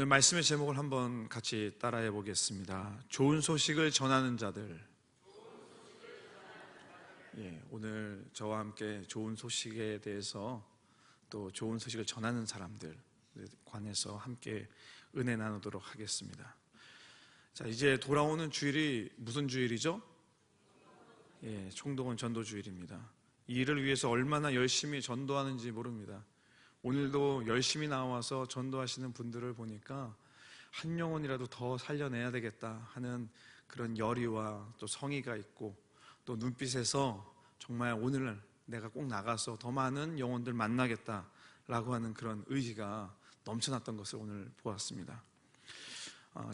오늘 말씀의 제목을 한번 같이 따라해 보겠습니다. 좋은 소식을 전하는 자들. 오늘 저와 함께 좋은 소식에 대해서 또 좋은 소식을 전하는 사람들 관해서 함께 은혜 나누도록 하겠습니다. 자, 이제 돌아오는 주일이 무슨 주일이죠? 총동원 전도 주일입니다. 이 일을 위해서 얼마나 열심히 전도하는지 모릅니다. 오늘도 열심히 나와서 전도하시는 분들을 보니까 한 영혼이라도 더 살려내야 되겠다 하는 그런 열의와 또 성의가 있고, 또 눈빛에서 정말 오늘 내가 꼭 나가서 더 많은 영혼들 만나겠다라고 하는 그런 의지가 넘쳐났던 것을 오늘 보았습니다.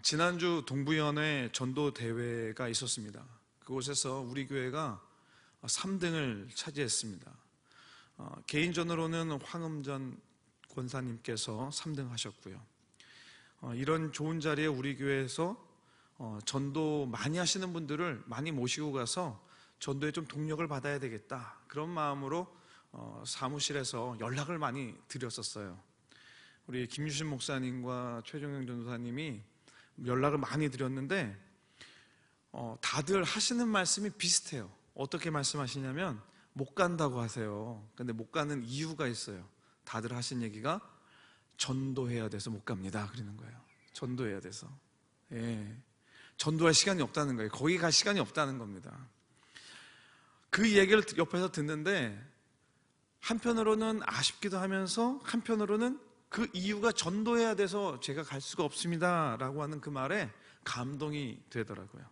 지난주 동부연회 전도대회가 있었습니다. 그곳에서 우리 교회가 3등을 차지했습니다. 개인전으로는 황음전 권사님께서 3등 하셨고요. 이런 좋은 자리에 우리 교회에서 전도 많이 하시는 분들을 많이 모시고 가서 전도에 좀 동력을 받아야 되겠다, 그런 마음으로 사무실에서 연락을 많이 드렸었어요. 우리 김유신 목사님과 최종영 전도사님이 연락을 많이 드렸는데 다들 하시는 말씀이 비슷해요. 어떻게 말씀하시냐면 못 간다고 하세요. 근데 못 가는 이유가 있어요. 다들 하신 얘기가 전도해야 돼서 못 갑니다 그러는 거예요. 전도해야 돼서. 전도할 시간이 없다는 거예요. 거기 갈 시간이 없다는 겁니다. 그 얘기를 옆에서 듣는데 한편으로는 아쉽기도 하면서 한편으로는 그 이유가 전도해야 돼서 제가 갈 수가 없습니다 라고 하는 그 말에 감동이 되더라고요.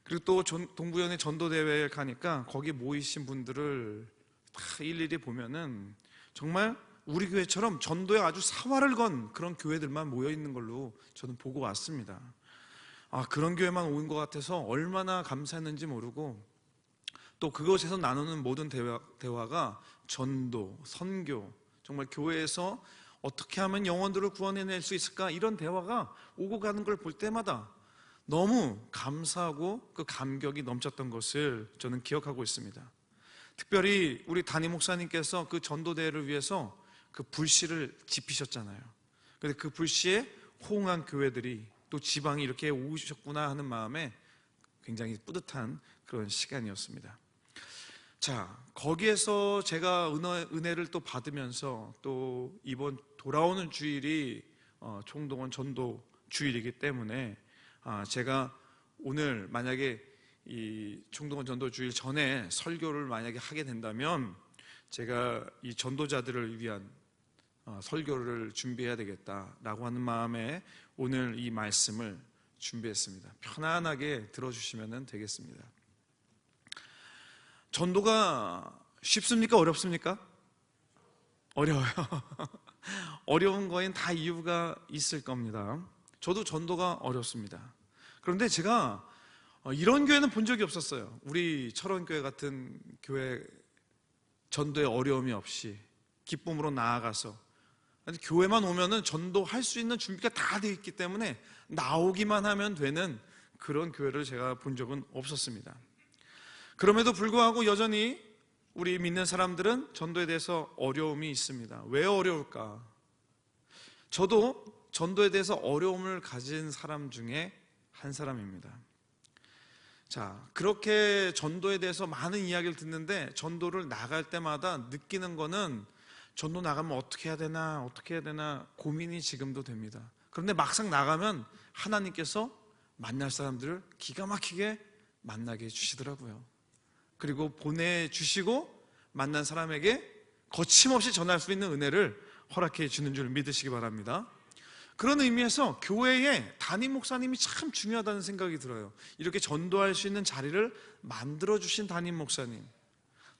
그리고 또 동부연회 전도대회에 가니까 거기 모이신 분들을 다 일일이 보면은 정말 우리 교회처럼 전도에 아주 사활을 건 그런 교회들만 모여있는 걸로 저는 보고 왔습니다. 그런 교회만 온 것 같아서 얼마나 감사했는지 모르고, 또 그것에서 나누는 모든 대화가 전도, 선교, 정말 교회에서 어떻게 하면 영혼들을 구원해낼 수 있을까, 이런 대화가 오고 가는 걸 볼 때마다 너무 감사하고 그 감격이 넘쳤던 것을 저는 기억하고 있습니다. 특별히 우리 담임 목사님께서 그 전도대회를 위해서 그 불씨를 지피셨잖아요. 근데 그 불씨에 호응한 교회들이 또 지방이 이렇게 오셨구나 하는 마음에 굉장히 뿌듯한 그런 시간이었습니다. 자, 거기에서 제가 은혜를 또 받으면서, 또 이번 돌아오는 주일이 총동원 전도 주일이기 때문에 제가 오늘 만약에 이 총동원 전도 주일 전에 설교를 만약에 하게 된다면 제가 이 전도자들을 위한 설교를 준비해야 되겠다라고 하는 마음에 오늘 이 말씀을 준비했습니다. 편안하게 들어주시면 되겠습니다. 전도가 쉽습니까? 어렵습니까? 어려워요. 어려운 거엔 다 이유가 있을 겁니다. 저도 전도가 어렵습니다. 그런데 제가 이런 교회는 본 적이 없었어요. 우리 철원교회 같은 교회 전도에 어려움이 없이 기쁨으로 나아가서, 교회만 오면은 전도할 수 있는 준비가 다 되어 있기 때문에 나오기만 하면 되는 그런 교회를 제가 본 적은 없었습니다. 그럼에도 불구하고 여전히 우리 믿는 사람들은 전도에 대해서 어려움이 있습니다. 왜 어려울까? 저도 전도에 대해서 어려움을 가진 사람 중에 한 사람입니다. 자, 그렇게 전도에 대해서 많은 이야기를 듣는데 전도를 나갈 때마다 느끼는 거는 전도 나가면 어떻게 해야 되나 고민이 지금도 됩니다. 그런데 막상 나가면 하나님께서 만날 사람들을 기가 막히게 만나게 해주시더라고요. 그리고 보내주시고 만난 사람에게 거침없이 전할 수 있는 은혜를 허락해 주는 줄 믿으시기 바랍니다. 그런 의미에서 교회에 담임 목사님이 참 중요하다는 생각이 들어요. 이렇게 전도할 수 있는 자리를 만들어주신 담임 목사님,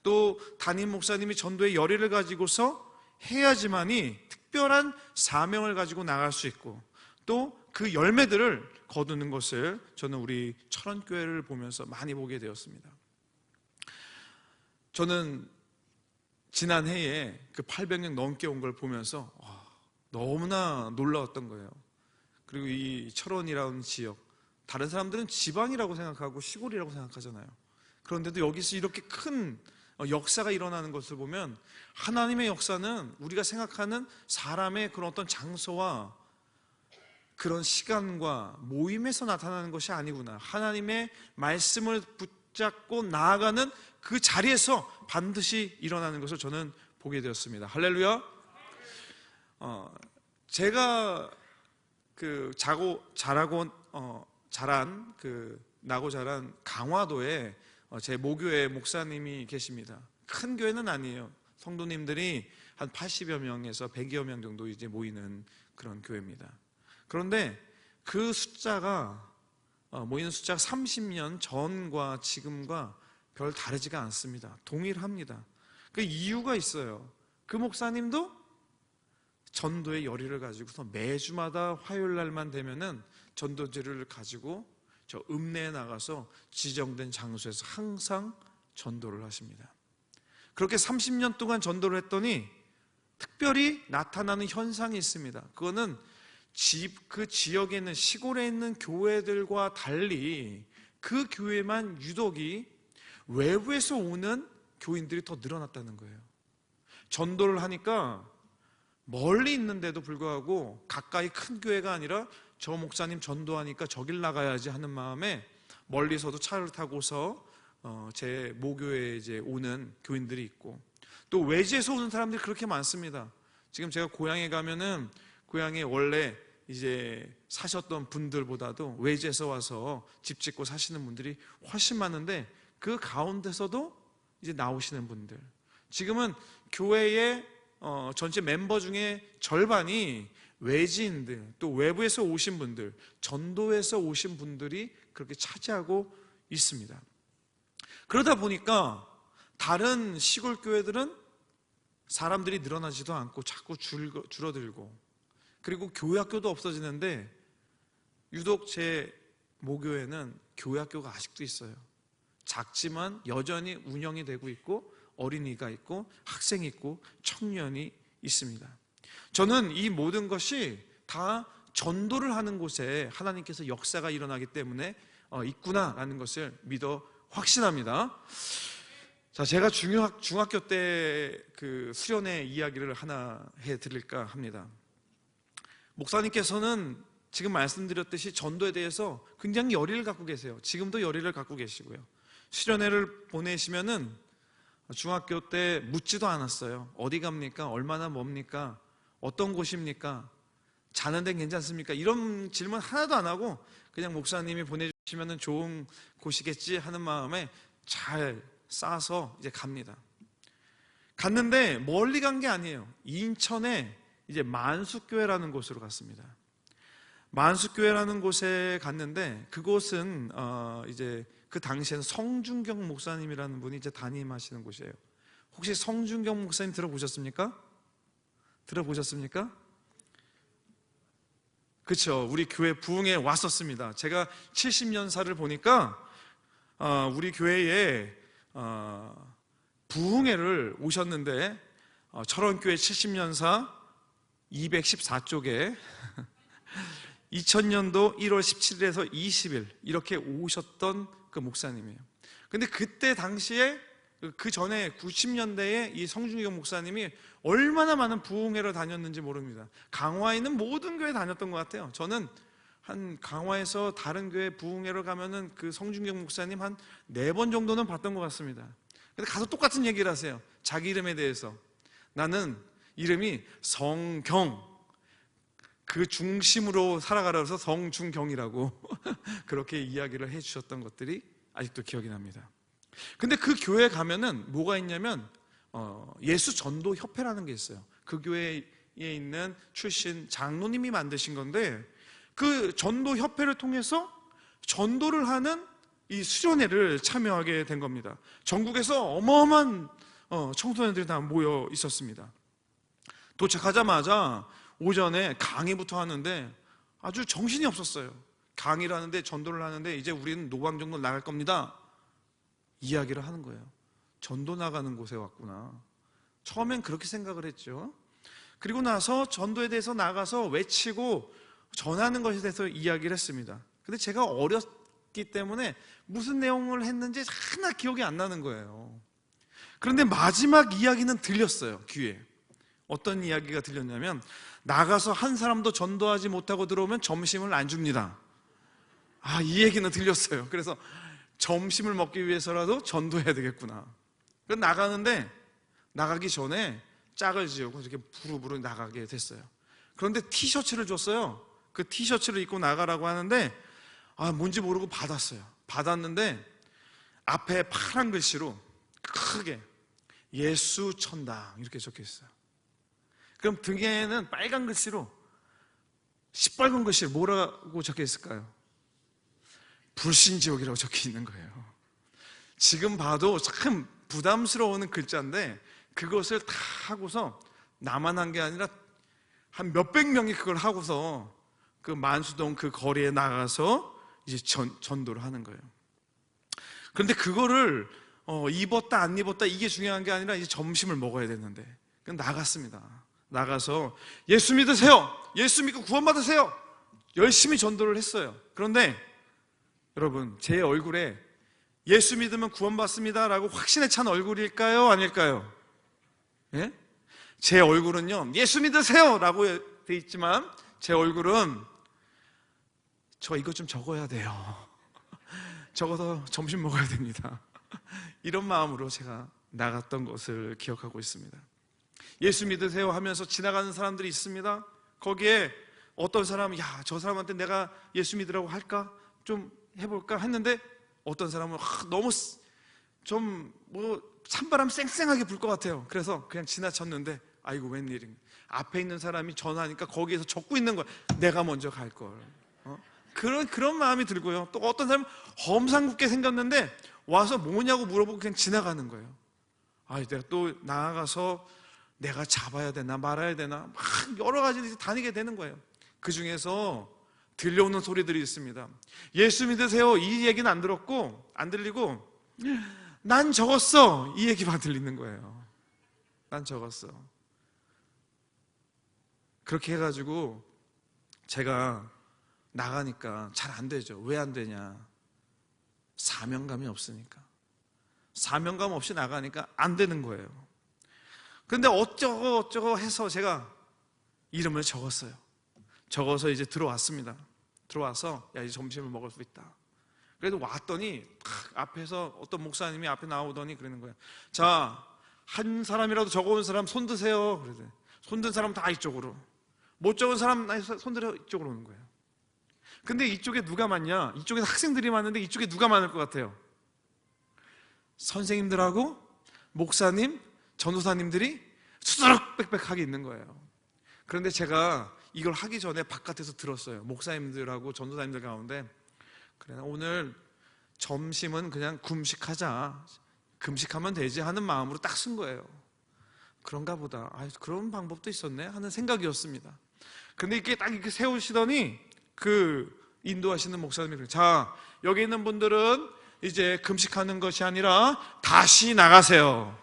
또 담임 목사님이 전도의 열의를 가지고서 해야지만이 특별한 사명을 가지고 나갈 수 있고, 또 그 열매들을 거두는 것을 저는 우리 철원교회를 보면서 많이 보게 되었습니다. 저는 지난 해에 그 800명 넘게 온 걸 보면서 너무나 놀라웠던 거예요. 그리고 이 철원이라는 지역, 다른 사람들은 지방이라고 생각하고 시골이라고 생각하잖아요. 그런데도 여기서 이렇게 큰 역사가 일어나는 것을 보면 하나님의 역사는 우리가 생각하는 사람의 그런 어떤 장소와 그런 시간과 모임에서 나타나는 것이 아니구나. 하나님의 말씀을 붙잡고 나아가는 그 자리에서 반드시 일어나는 것을 저는 보게 되었습니다. 할렐루야. 제가 나고 자란 강화도에 제 모교회 목사님이 계십니다. 큰 교회는 아니에요. 성도님들이 한 80여 명에서 100여 명 정도 이제 모이는 그런 교회입니다. 그런데 그 모이는 숫자가 30년 전과 지금과 별 다르지가 않습니다. 동일합니다. 그 이유가 있어요. 그 목사님도 전도의 열의를 가지고서 매주마다 화요일 날만 되면은 전도지를 가지고 저 읍내에 나가서 지정된 장소에서 항상 전도를 하십니다. 그렇게 30년 동안 전도를 했더니 특별히 나타나는 현상이 있습니다. 그거는 그 지역에 있는 시골에 있는 교회들과 달리 그 교회만 유독이 외부에서 오는 교인들이 더 늘어났다는 거예요. 전도를 하니까 멀리 있는데도 불구하고 가까이 큰 교회가 아니라 저 목사님 전도하니까 저길 나가야지 하는 마음에 멀리서도 차를 타고서 제 모교회에 이제 오는 교인들이 있고, 또 외지에서 오는 사람들이 그렇게 많습니다. 지금 제가 고향에 가면은 고향에 원래 이제 사셨던 분들보다도 외지에서 와서 집 짓고 사시는 분들이 훨씬 많은데, 그 가운데서도 이제 나오시는 분들, 지금은 교회의 전체 멤버 중에 절반이 외지인들, 또 외부에서 오신 분들, 전도에서 오신 분들이 그렇게 차지하고 있습니다. 그러다 보니까 다른 시골 교회들은 사람들이 늘어나지도 않고 자꾸 줄어들고, 그리고 교회학교도 없어지는데 유독 제 모교회는 교회학교가 아직도 있어요. 작지만 여전히 운영이 되고 있고, 어린이가 있고, 학생이 있고, 청년이 있습니다. 저는 이 모든 것이 다 전도를 하는 곳에 하나님께서 역사가 일어나기 때문에 있구나라는 것을 믿어 확신합니다. 자, 제가 중학교 때 그 수련회 이야기를 하나 해드릴까 합니다. 목사님께서는 지금 말씀드렸듯이 전도에 대해서 굉장히 열의를 갖고 계세요. 지금도 열의를 갖고 계시고요. 수련회를 보내시면은 중학교 때 묻지도 않았어요. 어디 갑니까? 얼마나 멉니까? 어떤 곳입니까? 자는 데는 괜찮습니까? 이런 질문 하나도 안 하고 그냥 목사님이 보내주시면 좋은 곳이겠지 하는 마음에 잘 싸서 이제 갑니다. 갔는데 멀리 간 게 아니에요. 인천에 이제 만수교회라는 곳으로 갔습니다. 만수교회라는 곳에 갔는데, 그곳은 이제 그 당시에는 성준경 목사님이라는 분이 이제 담임하시는 곳이에요. 혹시 성준경 목사님 들어보셨습니까? 그렇죠. 우리 교회 부흥에 왔었습니다. 제가 70년사를 보니까 우리 교회에 부흥회를 오셨는데, 철원교회 70년사 214쪽에 2000년도 1월 17일에서 20일 이렇게 오셨던 그 목사님이에요. 근데 그때 당시에, 그 전에 90년대에 이 성준경 목사님이 얼마나 많은 부흥회를 다녔는지 모릅니다. 강화에 있는 모든 교회 다녔던 것 같아요. 저는 한 강화에서 다른 교회 부흥회를 가면은 그 성준경 목사님 한 4번 정도는 봤던 것 같습니다. 근데 가서 똑같은 얘기를 하세요. 자기 이름에 대해서. 나는 이름이 성경, 그 중심으로 살아가라 해서 성준경이라고 그렇게 이야기를 해주셨던 것들이 아직도 기억이 납니다. 근데 그 교회에 가면은 뭐가 있냐면 예수 전도 협회라는 게 있어요. 그 교회에 있는 출신 장로님이 만드신 건데, 그 전도 협회를 통해서 전도를 하는 이 수련회를 참여하게 된 겁니다. 전국에서 어마어마한 청소년들이 다 모여 있었습니다. 도착하자마자 오전에 강의부터 하는데 아주 정신이 없었어요. 강의를 하는데, 전도를 하는데, 이제 우리는 노방정도 나갈 겁니다 이야기를 하는 거예요. 전도 나가는 곳에 왔구나. 처음엔 그렇게 생각을 했죠. 그리고 나서 전도에 대해서 나가서 외치고 전하는 것에 대해서 이야기를 했습니다. 근데 제가 어렸기 때문에 무슨 내용을 했는지 하나 기억이 안 나는 거예요. 그런데 마지막 이야기는 들렸어요, 귀에. 어떤 이야기가 들렸냐면 나가서 한 사람도 전도하지 못하고 들어오면 점심을 안 줍니다. 이 얘기는 들렸어요. 그래서 점심을 먹기 위해서라도 전도해야 되겠구나. 그래서 나가는데 나가기 전에 짝을 지우고 이렇게 부르부르 나가게 됐어요. 그런데 티셔츠를 줬어요. 그 티셔츠를 입고 나가라고 하는데 뭔지 모르고 받았어요. 받았는데 앞에 파란 글씨로 크게 예수 천당 이렇게 적혀 있어요. 그럼 등에는 빨간 글씨로 시뻘건 글씨로 뭐라고 적혀 있을까요? 불신지옥이라고 적혀 있는 거예요. 지금 봐도 참 부담스러운 글자인데 그것을 다 하고서 나만 한 게 아니라 한 몇백 명이 그걸 하고서 그 만수동 그 거리에 나가서 이제 전도를 하는 거예요. 그런데 그거를 입었다 안 입었다 이게 중요한 게 아니라 이제 점심을 먹어야 되는데 나갔습니다. 나가서 예수 믿으세요. 예수 믿고 구원받으세요. 열심히 전도를 했어요. 그런데 여러분 제 얼굴에 예수 믿으면 구원받습니다 라고 확신에 찬 얼굴일까요? 아닐까요? 예? 제 얼굴은요 예수 믿으세요 라고 돼 있지만 제 얼굴은 저 이거 좀 적어야 돼요. 적어서 점심 먹어야 됩니다. 이런 마음으로 제가 나갔던 것을 기억하고 있습니다. 예수 믿으세요 하면서 지나가는 사람들이 있습니다. 거기에 어떤 사람은 저 사람한테 내가 예수 믿으라고 할까? 좀 해볼까? 했는데 어떤 사람은 너무 좀 찬바람 쌩쌩하게 불 것 같아요. 그래서 그냥 지나쳤는데 아이고 웬일인가. 앞에 있는 사람이 전화하니까 거기에서 적고 있는 거야. 내가 먼저 갈걸. 그런 마음이 들고요. 또 어떤 사람은 험상궂게 생겼는데 와서 뭐냐고 물어보고 그냥 지나가는 거예요. 내가 또 나아가서 내가 잡아야 되나 말아야 되나 막 여러 가지 다니게 되는 거예요. 그 중에서 들려오는 소리들이 있습니다. 예수 믿으세요 이 얘기는 안 들었고 안 들리고 난 적었어 이 얘기만 들리는 거예요. 난 적었어. 그렇게 해가지고 제가 나가니까 잘 안 되죠. 왜 안 되냐? 사명감이 없으니까. 사명감 없이 나가니까 안 되는 거예요. 근데 어쩌고 해서 제가 이름을 적었어요. 적어서 이제 들어왔습니다. 들어와서 이제 점심을 먹을 수 있다. 그래도 왔더니 앞에서 어떤 목사님이 앞에 나오더니 그러는 거예요. 자, 한 사람이라도 적어온 사람 손 드세요. 그래서 손 든 사람 다 이쪽으로. 못 적은 사람 손 들어 이쪽으로 오는 거예요. 근데 이쪽에 누가 많냐? 이쪽에 학생들이 많은데 이쪽에 누가 많을 것 같아요? 선생님들하고 목사님, 전도사님들이 수두룩 빽빽하게 있는 거예요. 그런데 제가 이걸 하기 전에 바깥에서 들었어요. 목사님들하고 전도사님들 가운데 그래 오늘 점심은 그냥 금식하자. 금식하면 되지 하는 마음으로 딱 쓴 거예요. 그런가 보다. 그런 방법도 있었네 하는 생각이었습니다. 근데 이렇게 딱 이렇게 세우시더니 그 인도하시는 목사님이 자, 여기 있는 분들은 이제 금식하는 것이 아니라 다시 나가세요.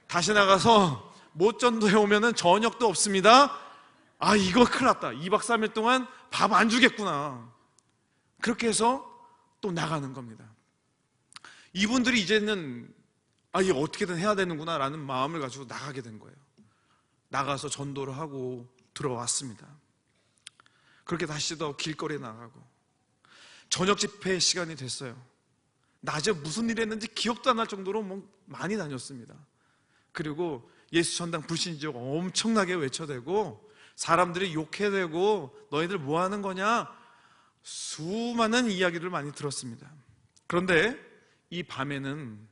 다시 나가서 못 전도해 오면은 저녁도 없습니다. 이거 큰일 났다. 2박 3일 동안 밥 안 주겠구나. 그렇게 해서 또 나가는 겁니다. 이분들이 이제는 이거 어떻게든 해야 되는구나 라는 마음을 가지고 나가게 된 거예요. 나가서 전도를 하고 들어왔습니다. 그렇게 다시 더 길거리에 나가고 저녁 집회 시간이 됐어요. 낮에 무슨 일 했는지 기억도 안 날 정도로 많이 다녔습니다. 그리고 예수 천당 불신지옥 엄청나게 외쳐대고 사람들이 욕해대고 너희들 뭐 하는 거냐 수많은 이야기를 많이 들었습니다. 그런데 이 밤에는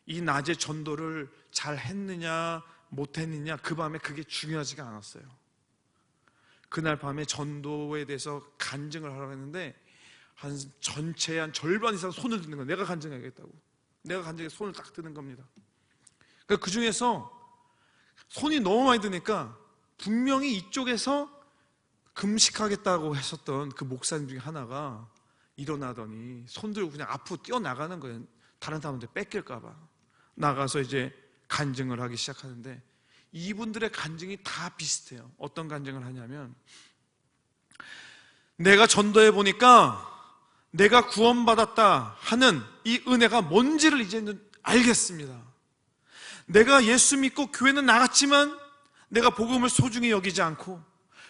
이 낮에 전도를 잘 했느냐 못했느냐 그 밤에 그게 중요하지가 않았어요. 그날 밤에 전도에 대해서 간증을 하라고 했는데 전체의 한 절반 이상 손을 드는 거예요. 내가 간증하겠다고. 내가 간증해서 손을 딱 드는 겁니다. 그 중에서 손이 너무 많이 드니까 분명히 이쪽에서 금식하겠다고 했었던 그 목사님 중에 하나가 일어나더니 손 들고 그냥 앞으로 뛰어나가는 거예요. 다른 사람한테 뺏길까 봐. 나가서 이제 간증을 하기 시작하는데 이분들의 간증이 다 비슷해요. 어떤 간증을 하냐면 내가 전도해 보니까 내가 구원받았다 하는 이 은혜가 뭔지를 이제는 알겠습니다. 내가 예수 믿고 교회는 나갔지만 내가 복음을 소중히 여기지 않고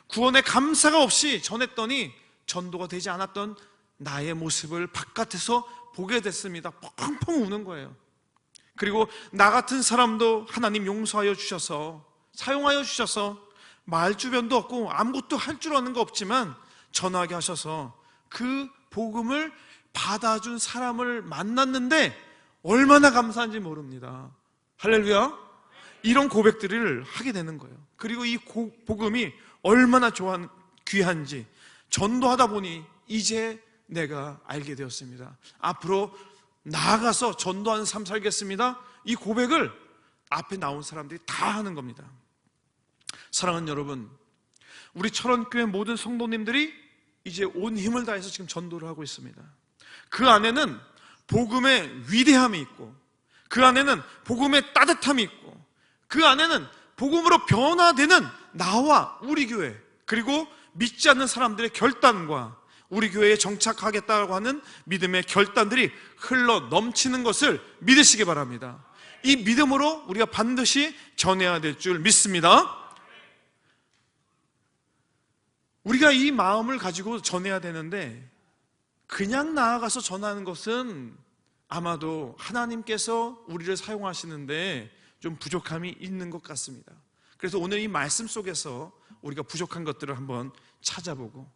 구원의 감사가 없이 전했더니 전도가 되지 않았던 나의 모습을 바깥에서 보게 됐습니다. 펑펑 우는 거예요. 그리고 나 같은 사람도 하나님 용서하여 주셔서, 사용하여 주셔서, 말 주변도 없고 아무것도 할 줄 아는 거 없지만 전하게 하셔서 그 복음을 받아준 사람을 만났는데 얼마나 감사한지 모릅니다. 할렐루야. 이런 고백들을 하게 되는 거예요. 그리고 이 복음이 얼마나 귀한지 전도하다 보니 이제 내가 알게 되었습니다. 앞으로 나아가서 전도하는 삶 살겠습니다. 이 고백을 앞에 나온 사람들이 다 하는 겁니다. 사랑하는 여러분, 우리 철원교회 모든 성도님들이 이제 온 힘을 다해서 지금 전도를 하고 있습니다. 그 안에는 복음의 위대함이 있고, 그 안에는 복음의 따뜻함이 있고, 그 안에는 복음으로 변화되는 나와 우리 교회, 그리고 믿지 않는 사람들의 결단과 우리 교회에 정착하겠다고 하는 믿음의 결단들이 흘러 넘치는 것을 믿으시기 바랍니다. 이 믿음으로 우리가 반드시 전해야 될 줄 믿습니다. 우리가 이 마음을 가지고 전해야 되는데 그냥 나아가서 전하는 것은 아마도 하나님께서 우리를 사용하시는데 좀 부족함이 있는 것 같습니다. 그래서 오늘 이 말씀 속에서 우리가 부족한 것들을 한번 찾아보고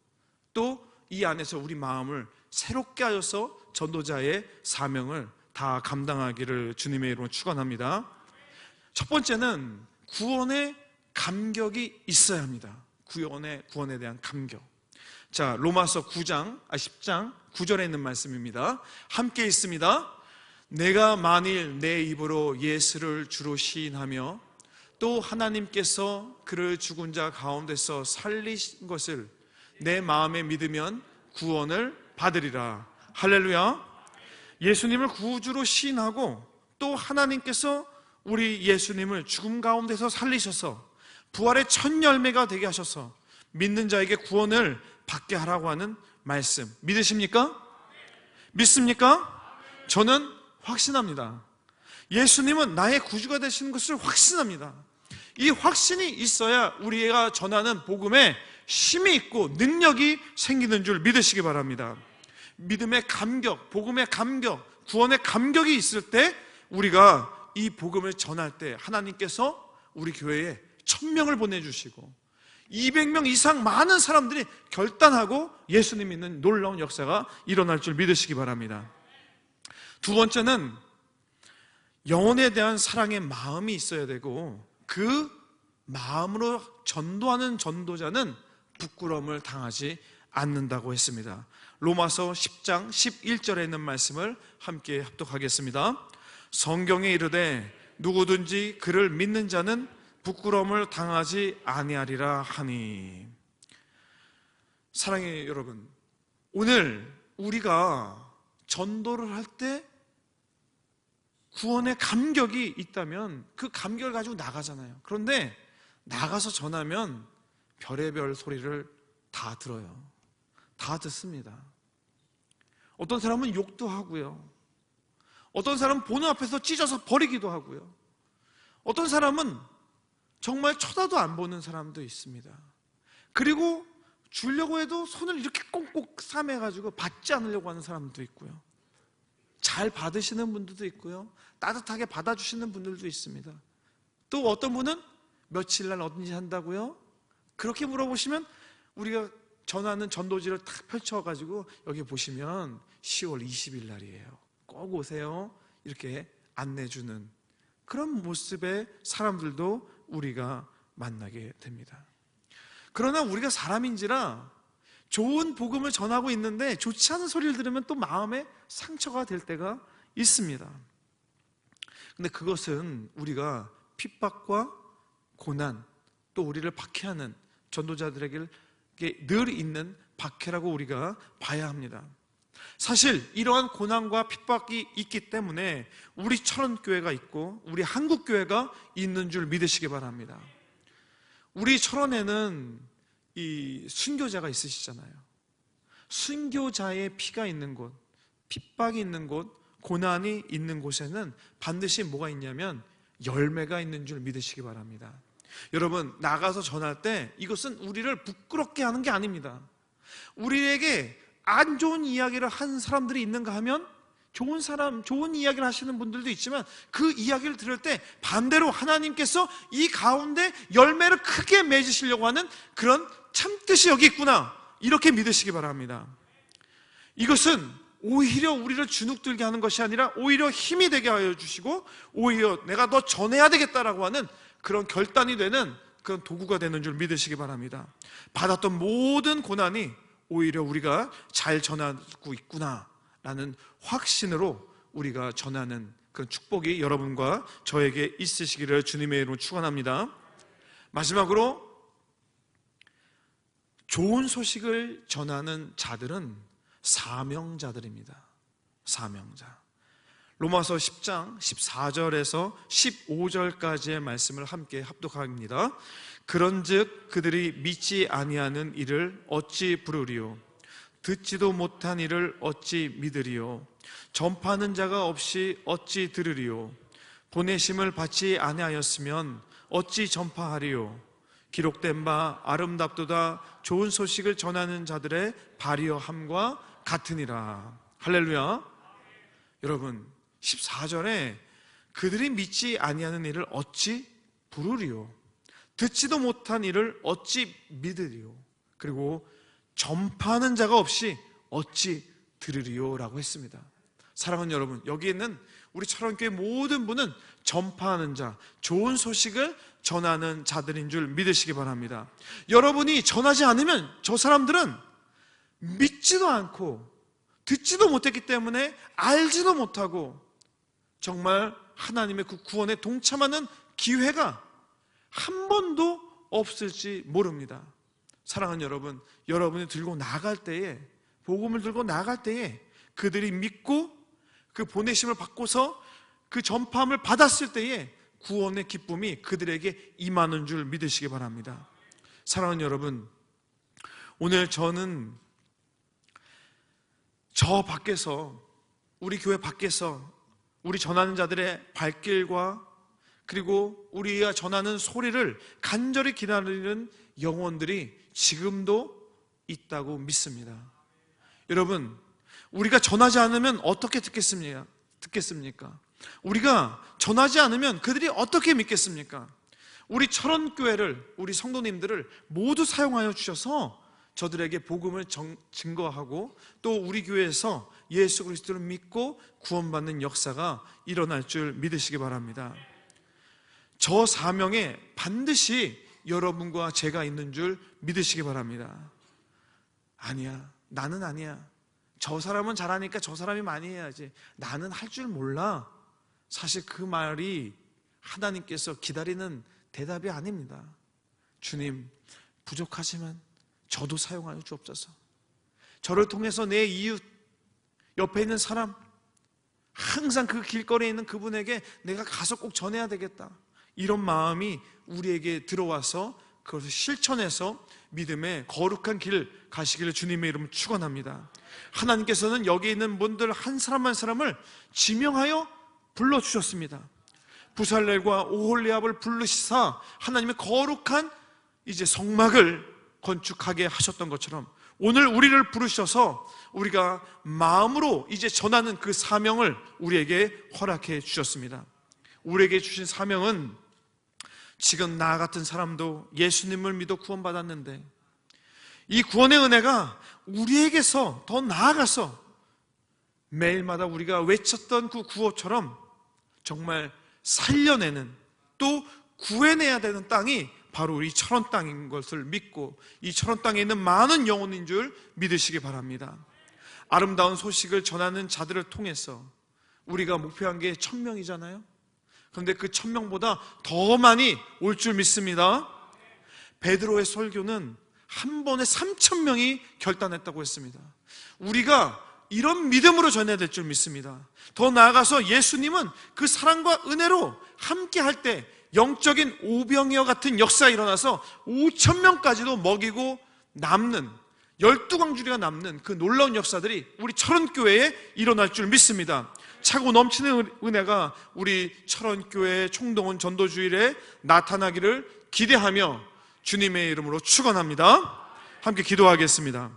또 이 안에서 우리 마음을 새롭게 하여서 전도자의 사명을 다 감당하기를 주님의 이름으로 축원합니다. 첫 번째는 구원의 감격이 있어야 합니다. 구원에 대한 감격. 자, 로마서 10장 9절에 있는 말씀입니다. 함께 있습니다. 내가 만일 내 입으로 예수를 주로 시인하며 또 하나님께서 그를 죽은 자 가운데서 살리신 것을 내 마음에 믿으면 구원을 받으리라. 할렐루야. 예수님을 구주로 시인하고 또 하나님께서 우리 예수님을 죽음 가운데서 살리셔서 부활의 첫 열매가 되게 하셔서 믿는 자에게 구원을 받게 하라고 하는 말씀 믿으십니까? 믿습니까? 저는 확신합니다. 예수님은 나의 구주가 되시는 것을 확신합니다. 이 확신이 있어야 우리가 전하는 복음에 힘이 있고 능력이 생기는 줄 믿으시기 바랍니다. 믿음의 감격, 복음의 감격, 구원의 감격이 있을 때 우리가 이 복음을 전할 때 하나님께서 우리 교회에 1000명을 보내주시고 200명 이상 많은 사람들이 결단하고 예수님 믿는 놀라운 역사가 일어날 줄 믿으시기 바랍니다. 두 번째는 영혼에 대한 사랑의 마음이 있어야 되고 그 마음으로 전도하는 전도자는 부끄러움을 당하지 않는다고 했습니다. 로마서 10장 11절에 있는 말씀을 함께 합독하겠습니다. 성경에 이르되 누구든지 그를 믿는 자는 부끄러움을 당하지 아니하리라 하니. 사랑해요 여러분, 오늘 우리가 전도를 할 때 구원의 감격이 있다면 그 감격을 가지고 나가잖아요. 그런데 나가서 전하면 별의별 소리를 다 들어요. 다 듣습니다. 어떤 사람은 욕도 하고요. 어떤 사람은 보는 앞에서 찢어서 버리기도 하고요. 어떤 사람은 정말 쳐다도 안 보는 사람도 있습니다. 그리고 주려고 해도 손을 이렇게 꽁꽁 싸매가지고 받지 않으려고 하는 사람도 있고요. 잘 받으시는 분들도 있고요. 따뜻하게 받아주시는 분들도 있습니다. 또 어떤 분은 며칠 날 어딘지 한다고요? 그렇게 물어보시면 우리가 전하는 전도지를 탁 펼쳐가지고 여기 보시면 10월 20일 날이에요. 꼭 오세요. 이렇게 안내주는 그런 모습의 사람들도 우리가 만나게 됩니다. 그러나 우리가 사람인지라 좋은 복음을 전하고 있는데 좋지 않은 소리를 들으면 또 마음에 상처가 될 때가 있습니다. 근데 그것은 우리가 핍박과 고난 또 우리를 박해하는 전도자들에게 늘 있는 박해라고 우리가 봐야 합니다. 사실 이러한 고난과 핍박이 있기 때문에 우리 철원교회가 있고 우리 한국교회가 있는 줄 믿으시기 바랍니다. 우리 철원에는 이 순교자가 있으시잖아요. 순교자의 피가 있는 곳, 핍박이 있는 곳, 고난이 있는 곳에는 반드시 뭐가 있냐면 열매가 있는 줄 믿으시기 바랍니다. 여러분, 나가서 전할 때 이것은 우리를 부끄럽게 하는 게 아닙니다. 우리에게 안 좋은 이야기를 한 사람들이 있는가 하면 좋은 이야기를 하시는 분들도 있지만 그 이야기를 들을 때 반대로 하나님께서 이 가운데 열매를 크게 맺으시려고 하는 그런 참뜻이 여기 있구나, 이렇게 믿으시기 바랍니다. 이것은 오히려 우리를 주눅들게 하는 것이 아니라 오히려 힘이 되게 하여 주시고 오히려 내가 더 전해야 되겠다라고 하는 그런 결단이 되는 그런 도구가 되는 줄 믿으시기 바랍니다. 받았던 모든 고난이 오히려 우리가 잘 전하고 있구나라는 확신으로 우리가 전하는 그런 축복이 여러분과 저에게 있으시기를 주님의 이름으로 축원합니다. 마지막으로 좋은 소식을 전하는 자들은 사명자들입니다. 사명자. 로마서 10장 14절에서 15절까지의 말씀을 함께 합독합니다. 그런즉 그들이 믿지 아니하는 이를 어찌 부르리요? 듣지도 못한 이를 어찌 믿으리요? 전파하는 자가 없이 어찌 들으리요? 보내심을 받지 아니하였으면 어찌 전파하리요? 기록된 바 아름답도다 좋은 소식을 전하는 자들의 발휘함과 같으니라. 할렐루야. 여러분, 14절에 그들이 믿지 아니하는 일을 어찌 부르리요? 듣지도 못한 일을 어찌 믿으리요? 그리고 전파하는 자가 없이 어찌 들으리요? 라고 했습니다. 사랑하는 여러분, 여기 있는 우리 철원교회 모든 분은 전파하는 자, 좋은 소식을 전하는 자들인 줄 믿으시기 바랍니다. 여러분이 전하지 않으면 저 사람들은 믿지도 않고 듣지도 못했기 때문에 알지도 못하고 정말 하나님의 그 구원에 동참하는 기회가 한 번도 없을지 모릅니다. 사랑하는 여러분, 여러분이 들고 나갈 때에, 복음을 들고 나갈 때에 그들이 믿고 그 보내심을 받고서 그 전파함을 받았을 때에 구원의 기쁨이 그들에게 임하는 줄 믿으시기 바랍니다. 사랑하는 여러분, 오늘 저는 저 밖에서, 우리 교회 밖에서 우리 전하는 자들의 발길과 그리고 우리가 전하는 소리를 간절히 기다리는 영혼들이 지금도 있다고 믿습니다. 여러분, 우리가 전하지 않으면 어떻게 듣겠습니까? 우리가 전하지 않으면 그들이 어떻게 믿겠습니까? 우리 철원교회를, 우리 성도님들을 모두 사용하여 주셔서 저들에게 복음을 증거하고 또 우리 교회에서 예수 그리스도를 믿고 구원받는 역사가 일어날 줄 믿으시기 바랍니다. 저 사명에 반드시 여러분과 제가 있는 줄 믿으시기 바랍니다. 아니야, 나는 아니야. 저 사람은 잘하니까 저 사람이 많이 해야지. 나는 할 줄 몰라. 사실 그 말이 하나님께서 기다리는 대답이 아닙니다. 주님, 부족하지만 저도 사용하여 주옵소서. 저를 통해서 내 이웃, 옆에 있는 사람, 항상 그 길거리에 있는 그분에게 내가 가서 꼭 전해야 되겠다, 이런 마음이 우리에게 들어와서 그것을 실천해서 믿음의 거룩한 길 가시기를 주님의 이름으로 축원합니다. 하나님께서는 여기 있는 분들 한 사람 한 사람을 지명하여 불러주셨습니다. 부살렐과 오홀리압을 부르시사 하나님의 거룩한 이제 성막을 건축하게 하셨던 것처럼 오늘 우리를 부르셔서 우리가 마음으로 이제 전하는 그 사명을 우리에게 허락해 주셨습니다. 우리에게 주신 사명은 지금 나 같은 사람도 예수님을 믿어 구원받았는데 이 구원의 은혜가 우리에게서 더 나아가서 매일마다 우리가 외쳤던 그 구호처럼 정말 살려내는, 또 구해내야 되는 땅이 바로 우리 철원 땅인 것을 믿고 이 철원 땅에 있는 많은 영혼인 줄 믿으시기 바랍니다. 아름다운 소식을 전하는 자들을 통해서 우리가 목표한 게 1000명이잖아요. 그런데 그 1000명보다 더 많이 올 줄 믿습니다. 베드로의 설교는 한 번에 3000명이 결단했다고 했습니다. 우리가 이런 믿음으로 전해야 될 줄 믿습니다. 더 나아가서 예수님은 그 사랑과 은혜로 함께 할 때 영적인 오병이어 같은 역사가 일어나서 5000명까지도 먹이고 남는, 12광주리가 남는 그 놀라운 역사들이 우리 철원교회에 일어날 줄 믿습니다. 차고 넘치는 은혜가 우리 철원교회 총동원 전도주일에 나타나기를 기대하며 주님의 이름으로 축원합니다. 함께 기도하겠습니다.